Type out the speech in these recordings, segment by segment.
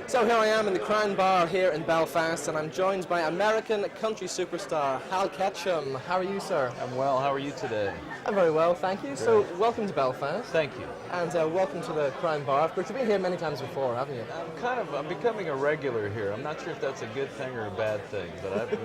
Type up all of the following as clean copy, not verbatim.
So here I am in the Crown Bar here in Belfast, and I'm joined by American country superstar Hal Ketchum. How are you, sir? I'm well. How are you today? I'm very well, thank you. Great. So welcome to Belfast. Thank you. And welcome to the Crown Bar. Of course, you've been here many times before, haven't you? I'm becoming a regular here. I'm not sure if that's a good thing or a bad thing, but I've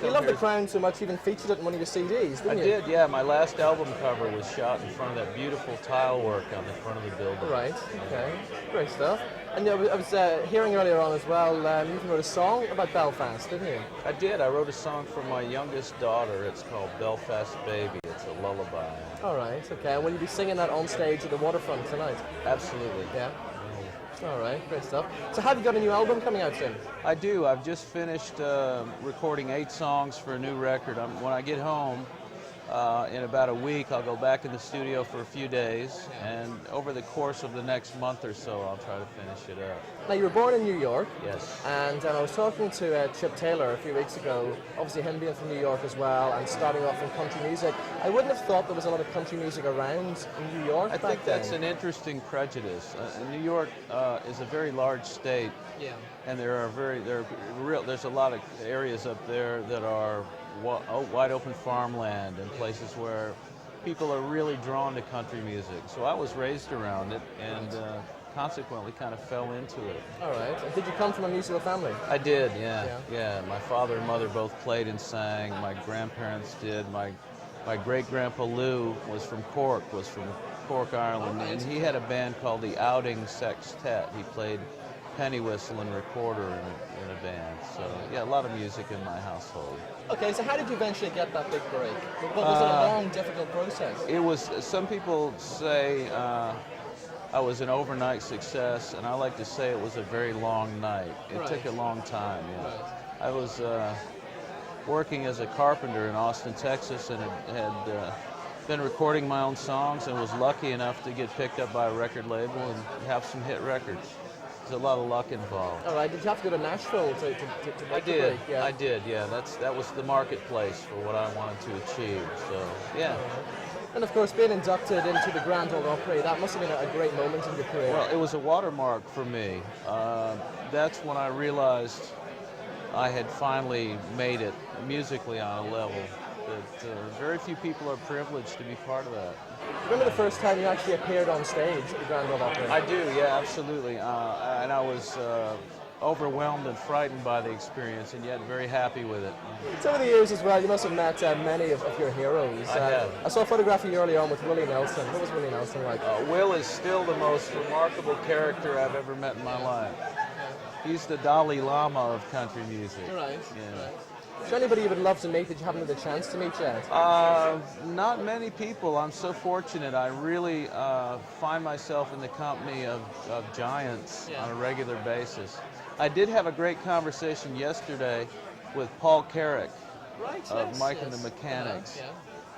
You love the Crown so much, you even featured it in one of your CDs, didn't you? I did, yeah. My last album cover was shot in front of that beautiful tile work on the front of the building. Right, okay. Great stuff. And I was hearing earlier on as well, you even wrote a song about Belfast, didn't you? I did. I wrote a song for my youngest daughter. It's called Belfast Baby. It's a lullaby. All right, okay. And will you be singing that on stage at the waterfront tonight? Absolutely. Yeah. All right, great stuff. So have you got a new album coming out soon? I do. I've just finished recording 8 songs for a new record. When I get home, in about a week, I'll go back in the studio for a few days, and over the course of the next month or so, I'll try to finish it up. Now, you were born in New York. Yes. And I was talking to Chip Taylor a few weeks ago, obviously him being from New York as well, and starting off in country music. I wouldn't have thought there was a lot of country music around in New York I back think that's then. an interesting prejudice. New York is a very large state, Yeah. and there's a lot of areas up there that are wide open farmland and places where people are really drawn to country music. So I was raised around it and consequently kind of fell into it. All right. And did you come from a musical family? I did, yeah. My father and mother both played and sang. My grandparents did. My great-grandpa Lou was from Cork, Ireland, and he had a band called the Outing Sextet. He played penny whistle and recorder in a band. So yeah, a lot of music in my household. Okay, so how did you eventually get that big break? Was it a long, difficult process? It was. Some people say I was an overnight success, and I like to say it was a very long night. It took a long time. Yeah. Right. I was working as a carpenter in Austin, Texas, and had been recording my own songs, and was lucky enough to get picked up by a record label and have some hit records. There's a lot of luck involved. All right. Did you have to go to Nashville to make the break? Yeah. I did. Yeah. That was the marketplace for what I wanted to achieve. So yeah. And of course, being inducted into the Grand Ole Opry, that must have been a great moment in your career. Well, it was a watermark for me. That's when I realized I had finally made it musically on a level that very few people are privileged to be part of that. Remember the first time you actually appeared on stage at the Grand Ole Opry? I do, yeah, absolutely. And I was overwhelmed and frightened by the experience, and yet very happy with it. So over the years as well, you must have met many of your heroes. I have. I saw a photograph of you early on with Willie Nelson. What was Willie Nelson like? Will is still the most remarkable character I've ever met in my life. He's the Dalai Lama of country music. Right. Yeah. Right. Is there anybody you would love to meet that you haven't had the chance to meet yet? Not many people. I'm so fortunate. I really find myself in the company of giants on a regular basis. I did have a great conversation yesterday with Paul Carrick of Mike and the Mechanics. Yeah.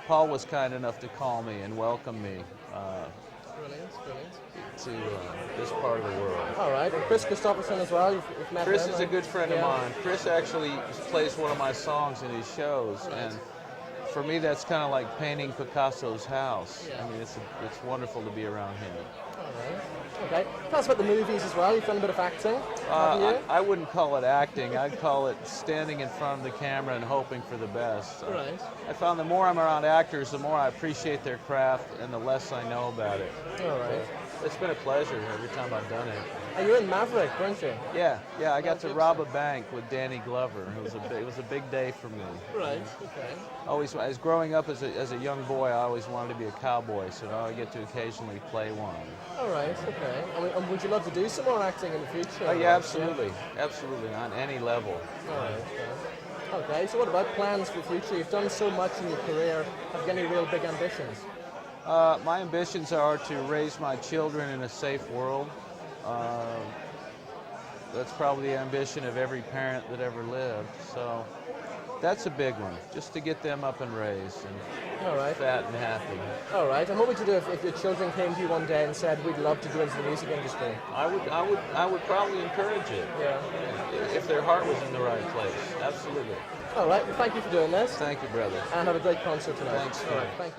Paul was kind enough to call me and welcome me Brilliant. to this part of the world. All right, and Chris Christopherson as well. You've met Chris him, is a good friend of yeah. mine. Chris actually plays one of my songs in his shows, and for me that's kind of like painting Picasso's house. Yeah. I mean, it's wonderful to be around him. All right. Okay. Tell us about the movies as well. You've done a bit of acting, haven't you? I wouldn't call it acting. I'd call it standing in front of the camera and hoping for the best. Right. I found the more I'm around actors, the more I appreciate their craft and the less I know about it. All right. It's been a pleasure every time I've done it. And you're in Maverick, weren't you? Yeah. I got to rob a bank with Danny Glover. It was a big day for me. Right. Okay. Always, as growing up as a young boy, I always wanted to be a cowboy, so now I get to occasionally play one. All right. Okay. And would you love to do some more acting in the future? Oh yeah, absolutely, absolutely, on any level. All right. Okay. So what about plans for the future? You've done so much in your career. Have you got any real big ambitions? My ambitions are to raise my children in a safe world. That's probably the ambition of every parent that ever lived. So that's a big one, just to get them up and raised and fat and happy. All right. And what would you do if your children came to you one day and said, "We'd love to go into the music industry"? I would probably encourage it. Yeah. If their heart was in the right place. Absolutely. All right. Well, thank you for doing this. Thank you, brother. And have a great concert tonight. Thanks. All right. Thank you.